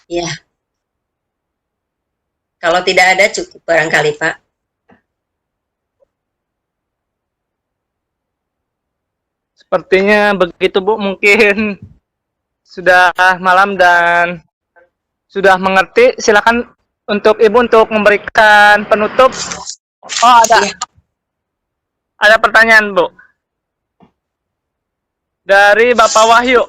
Ya. Kalau tidak ada cukup barangkali, Pak. Sepertinya begitu, Bu. Mungkin sudah malam dan sudah mengerti. Silakan untuk Ibu untuk memberikan penutup. Oh, ada. Ya. Ada pertanyaan, Bu. Dari Bapak Wahyu.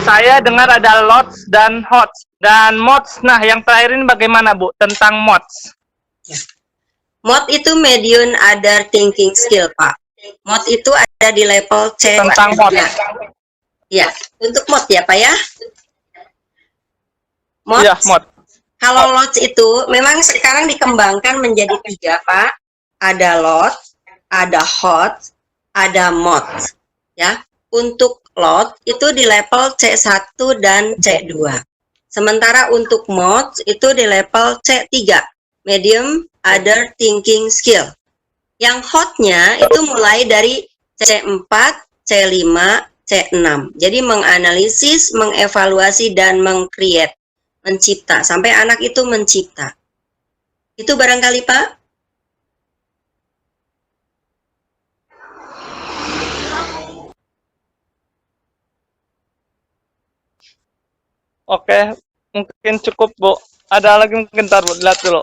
Saya dengar ada lots dan hots dan mods. Nah, yang terakhir ini bagaimana, Bu, tentang mods? Ya. Mod itu medium other thinking skill, Pak. Mod itu ada di level C. Tentang mod. Ya, untuk mod ya, Pak ya. Mod. Iya, mod. Kalau lots itu memang sekarang dikembangkan menjadi 3, Pak. Ada lot, ada hot, ada mod. Ya. Untuk lot itu di level C1 dan C2. Sementara untuk mod itu di level C3, medium other thinking skill. Yang hotnya itu mulai dari C4, C5, C6. Jadi menganalisis, mengevaluasi, dan meng-create, mencipta. Sampai anak itu mencipta. Itu barangkali, Pak. Oke, mungkin cukup, Bu. Ada lagi mungkin, ntar, Bu, lihat dulu.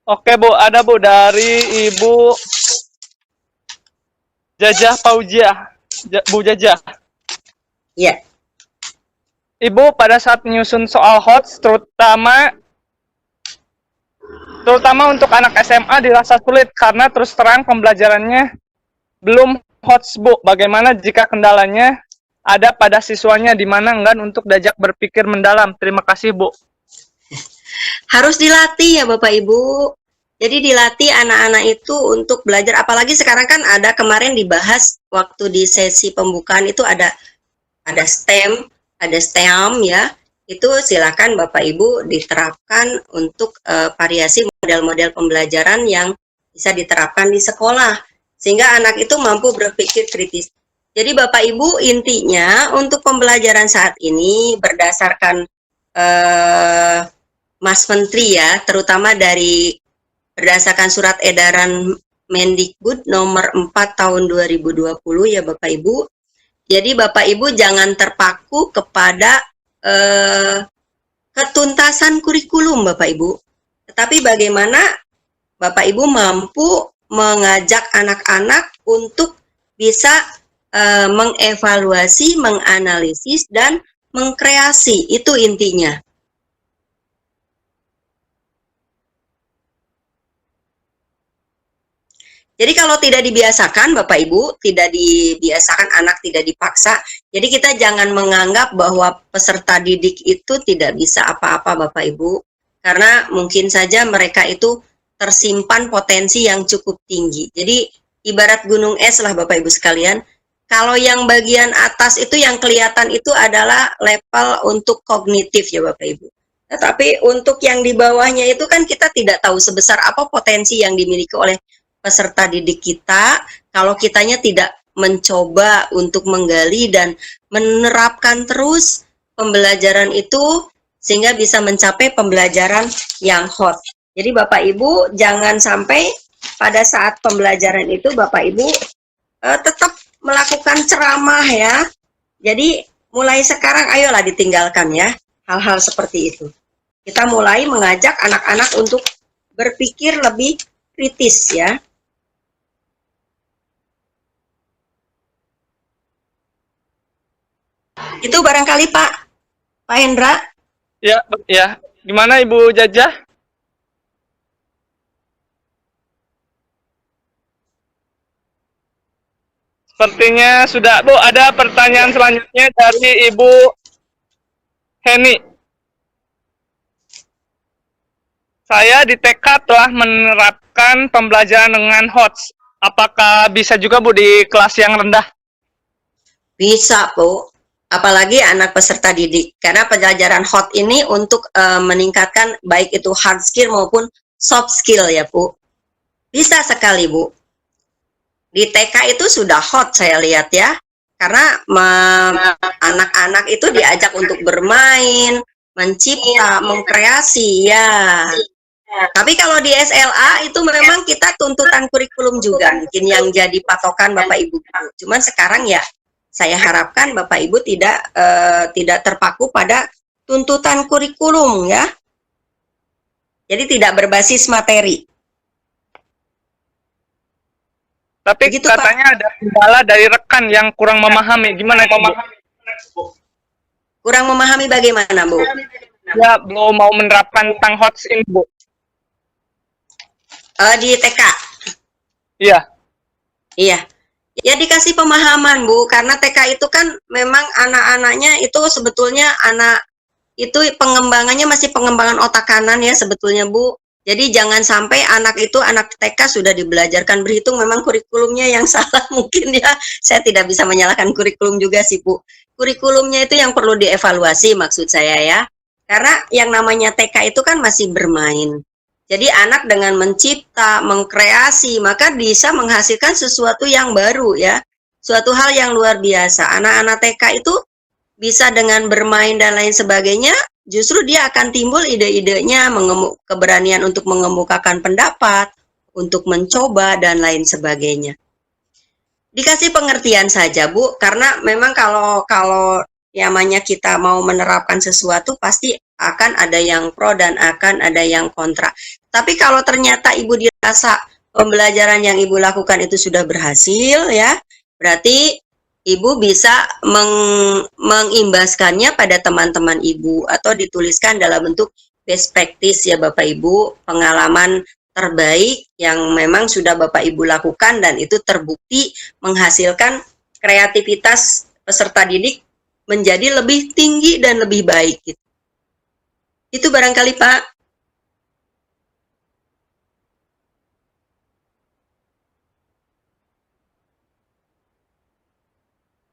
Oke, Bu, ada, Bu, dari Ibu Jajah Paujiah. Bu Jajah. Ya. Ibu pada saat menyusun soal HOTS, terutama untuk anak SMA dirasa sulit karena terus terang pembelajarannya belum HOTS, Bu. Bagaimana jika kendalanya ada pada siswanya di mana enggan untuk diajak berpikir mendalam? Terima kasih, Bu. Harus dilatih ya Bapak Ibu. Jadi dilatih anak-anak itu untuk belajar. Apalagi sekarang kan ada kemarin dibahas waktu di sesi pembukaan itu ada STEM, ada STEM ya. itu silakan Bapak Ibu diterapkan untuk variasi model-model pembelajaran yang bisa diterapkan di sekolah sehingga anak itu mampu berpikir kritis. Jadi Bapak Ibu intinya untuk pembelajaran saat ini berdasarkan Mas Menteri ya, terutama dari berdasarkan surat edaran Mendikbud nomor 4 tahun 2020 ya Bapak Ibu. Jadi Bapak Ibu jangan terpaku kepada ketuntasan kurikulum Bapak Ibu. Tetapi bagaimana Bapak Ibu mampu mengajak anak-anak untuk bisa mengevaluasi, menganalisis, dan mengkreasi. Itu intinya. Jadi kalau tidak dibiasakan, Bapak Ibu, tidak dibiasakan anak tidak dipaksa. Jadi kita jangan menganggap bahwa peserta didik itu tidak bisa apa-apa, Bapak Ibu. Karena mungkin saja mereka itu tersimpan potensi yang cukup tinggi. Jadi ibarat gunung es lah Bapak Ibu sekalian. Kalau yang bagian atas itu yang kelihatan itu adalah level untuk kognitif ya Bapak Ibu. Tetapi untuk yang di bawahnya itu kan kita tidak tahu sebesar apa potensi yang dimiliki oleh peserta didik kita kalau kitanya tidak mencoba untuk menggali dan menerapkan terus pembelajaran itu sehingga bisa mencapai pembelajaran yang hot. Jadi Bapak Ibu jangan sampai pada saat pembelajaran itu Bapak Ibu tetap melakukan ceramah ya. Jadi mulai sekarang ayolah ditinggalkan ya hal-hal seperti itu. Kita mulai mengajak anak-anak untuk berpikir lebih kritis ya. Itu barangkali Pak Hendra. Ya, ya. Gimana Ibu Jajah? Sepertinya sudah, Bu. Ada pertanyaan selanjutnya dari Ibu Heni. Saya di TK telah menerapkan pembelajaran dengan HOTS. Apakah bisa juga Bu di kelas yang rendah? Bisa Bu. Apalagi anak peserta didik. Karena pembelajaran hot ini untuk meningkatkan baik itu hard skill maupun soft skill ya Bu. Bisa sekali Bu. Di TK itu sudah hot saya lihat ya. Karena anak-anak itu diajak untuk bermain, mencipta, mengkreasi ya. Tapi kalau di SLA itu memang kita tuntutan kurikulum juga mungkin yang jadi patokan Bapak Ibu. Cuman sekarang ya saya harapkan Bapak Ibu tidak terpaku pada tuntutan kurikulum ya. Jadi tidak berbasis materi. Tapi Begitu, katanya Pak. ada kendala dari rekan yang kurang memahami. Gimana itu, Bu? Kurang memahami bagaimana, Bu? Ya, belum mau menerapkan tentang HOTS ini, Bu. Di TK. Iya. Iya. Ya dikasih pemahaman, Bu, karena TK itu kan memang anak-anaknya itu sebetulnya itu pengembangannya masih pengembangan otak kanan ya sebetulnya, Bu. Jadi jangan sampai anak TK sudah dibelajarkan berhitung, memang kurikulumnya yang salah mungkin ya. Saya tidak bisa menyalahkan kurikulum juga sih, Bu. Kurikulumnya itu yang perlu dievaluasi maksud saya ya. Karena yang namanya TK itu kan masih bermain. Jadi anak dengan mencipta, mengkreasi, maka bisa menghasilkan sesuatu yang baru ya. Suatu hal yang luar biasa. Anak-anak TK itu bisa dengan bermain dan lain sebagainya, justru dia akan timbul ide-idenya, keberanian untuk mengemukakan pendapat, untuk mencoba, dan lain sebagainya. Dikasih pengertian saja, Bu, karena memang kalau namanya kita mau menerapkan sesuatu, pasti akan ada yang pro dan akan ada yang kontra. Tapi kalau ternyata Ibu dirasa pembelajaran yang Ibu lakukan itu sudah berhasil, ya, berarti Ibu bisa mengimbaskannya pada teman-teman Ibu atau dituliskan dalam bentuk best practice ya Bapak Ibu, pengalaman terbaik yang memang sudah Bapak Ibu lakukan dan itu terbukti menghasilkan kreativitas peserta didik menjadi lebih tinggi dan lebih baik. Gitu. Itu barangkali Pak.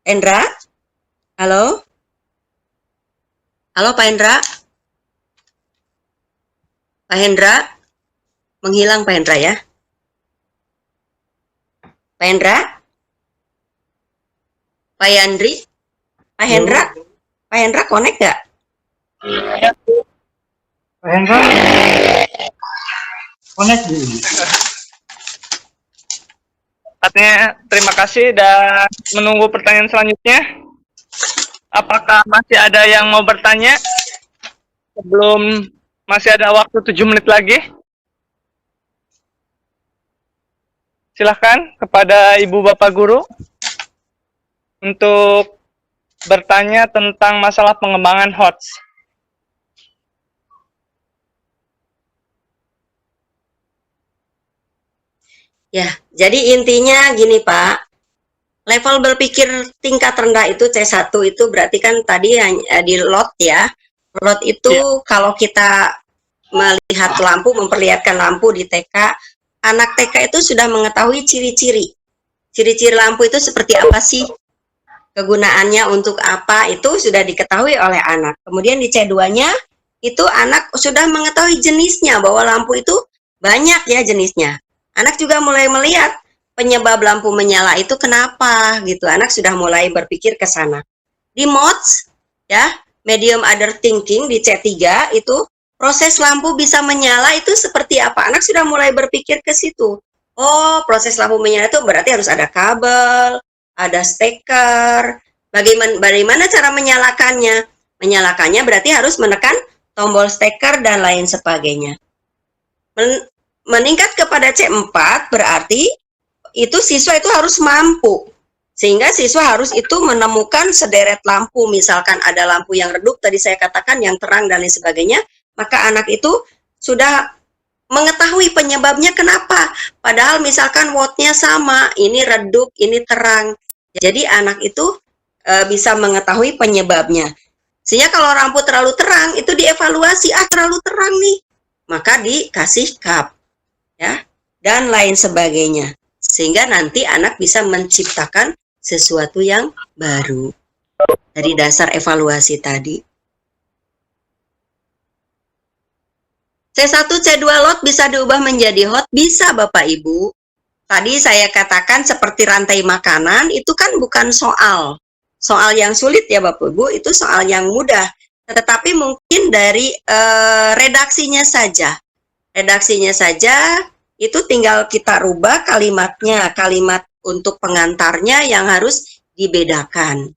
Endra? Halo? Halo Pak Hendra? Pak Hendra? Menghilang Pak Hendra ya? Pak Hendra? Pak Yandri? Pak Hendra? Pak Hendra connect nggak? Pak Hendra, connect dulu. Artinya terima kasih dan menunggu pertanyaan selanjutnya. Apakah masih ada yang mau bertanya? Sebelum masih ada waktu 7 menit lagi. Silahkan kepada Ibu Bapak Guru untuk bertanya tentang masalah pengembangan HOTS. Ya, jadi intinya gini Pak, level berpikir tingkat rendah itu C1 itu berarti kan tadi di lot ya. Lot itu kalau kita melihat lampu, memperlihatkan lampu di TK, anak TK itu sudah mengetahui ciri-ciri. Ciri-ciri lampu itu seperti apa sih? Kegunaannya untuk apa itu sudah diketahui oleh anak. Kemudian di C2-nya itu anak sudah mengetahui jenisnya, bahwa lampu itu banyak ya jenisnya. Anak juga mulai melihat penyebab lampu menyala itu kenapa gitu. Anak sudah mulai berpikir ke sana. Di MODS ya, medium other thinking di C3 itu proses lampu bisa menyala itu seperti apa? Anak sudah mulai berpikir ke situ. Oh, proses lampu menyala itu berarti harus ada kabel, ada steker. Bagaimana cara menyalakannya? Menyalakannya berarti harus menekan tombol steker dan lain sebagainya. Meningkat kepada C4 berarti itu siswa itu harus mampu, sehingga siswa harus itu menemukan sederet lampu, misalkan ada lampu yang redup tadi saya katakan, yang terang dan lain sebagainya, maka anak itu sudah mengetahui penyebabnya kenapa, padahal misalkan wattnya sama, ini redup, ini terang, jadi anak itu bisa mengetahui penyebabnya, sehingga kalau lampu terlalu terang itu dievaluasi, terlalu terang nih, maka dikasih kap ya, dan lain sebagainya. Sehingga nanti anak bisa menciptakan sesuatu yang baru dari dasar evaluasi tadi. C1, C2 lot bisa diubah menjadi hot? Bisa Bapak Ibu. Tadi saya katakan seperti rantai makanan, itu kan bukan soal yang sulit ya Bapak Ibu, itu soal yang mudah. Tetapi mungkin dari redaksinya saja. Redaksinya saja itu tinggal kita rubah kalimatnya, kalimat untuk pengantarnya yang harus dibedakan,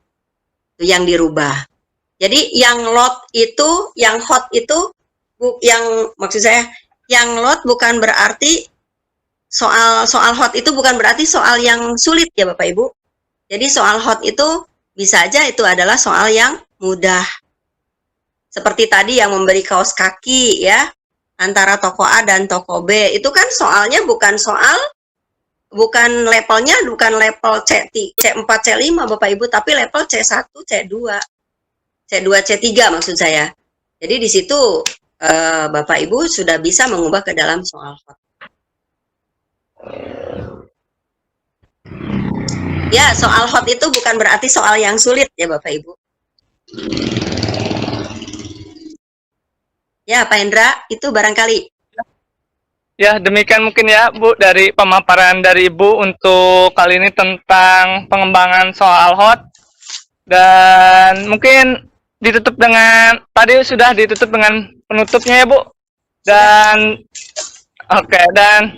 yang dirubah. Jadi yang lot itu, yang hot itu, yang maksud saya, yang lot bukan berarti soal hot itu bukan berarti soal yang sulit ya Bapak Ibu. Jadi soal hot itu bisa aja itu adalah soal yang mudah. Seperti tadi yang memberi kaos kaki ya, antara toko A dan toko B, itu kan soalnya bukan levelnya bukan level C4, C5 Bapak Ibu, tapi level C1, C2, C3 maksud saya. Jadi di situ Bapak Ibu sudah bisa mengubah ke dalam soal hot. Ya, soal hot itu bukan berarti soal yang sulit ya Bapak Ibu. Ya, Pak Hendra, itu barangkali. Ya, demikian mungkin ya, Bu, dari pemaparan dari Ibu untuk kali ini tentang pengembangan soal hot. Dan mungkin ditutup dengan, tadi sudah ditutup dengan penutupnya ya, Bu. Dan, oke, dan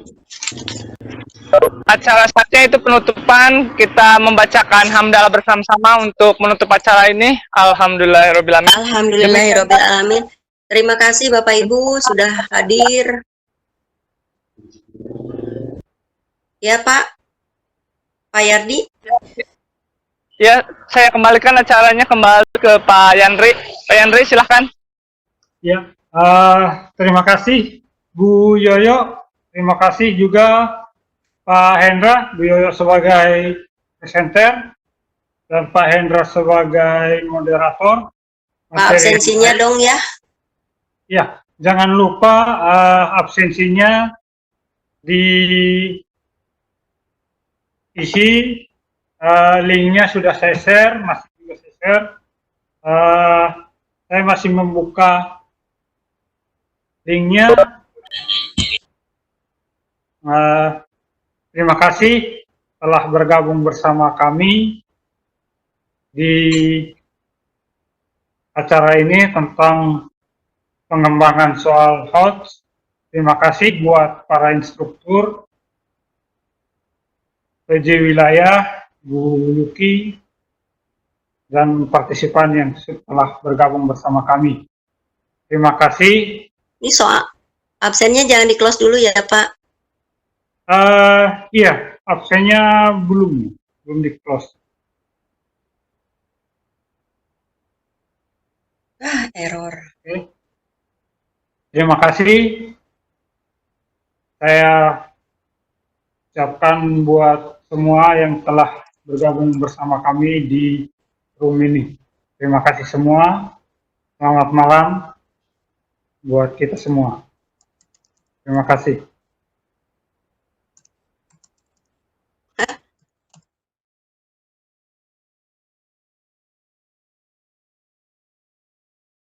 acara saatnya itu penutupan, kita membacakan hamdalah bersama-sama untuk menutup acara ini. Alhamdulillahirrahmanirrahim. Alhamdulillahirrahmanirrahim. Terima kasih Bapak Ibu sudah hadir. Ya Pak Yardi. Ya, saya kembalikan acaranya kembali ke Pak Yandri. Pak Yandri, silahkan. Ya, terima kasih Bu Yoyo. Terima kasih juga Pak Hendra, Bu Yoyo sebagai presenter dan Pak Hendra sebagai moderator. Pak, absensinya dong ya. Ya, jangan lupa absensinya diisi, linknya sudah saya share, masih juga saya share. saya masih membuka linknya. Terima kasih telah bergabung bersama kami di acara ini tentang pengembangan soal HOTS. Terima kasih buat para instruktur, PJ Wilayah, Bu Luki, dan partisipan yang telah bergabung bersama kami. Terima kasih. Ini soal absennya jangan di-close dulu ya, Pak. Iya, absennya belum di-close. Error. Oke. Terima kasih. Saya ucapkan buat semua yang telah bergabung bersama kami di room ini. Terima kasih semua. Selamat malam buat kita semua. Terima kasih.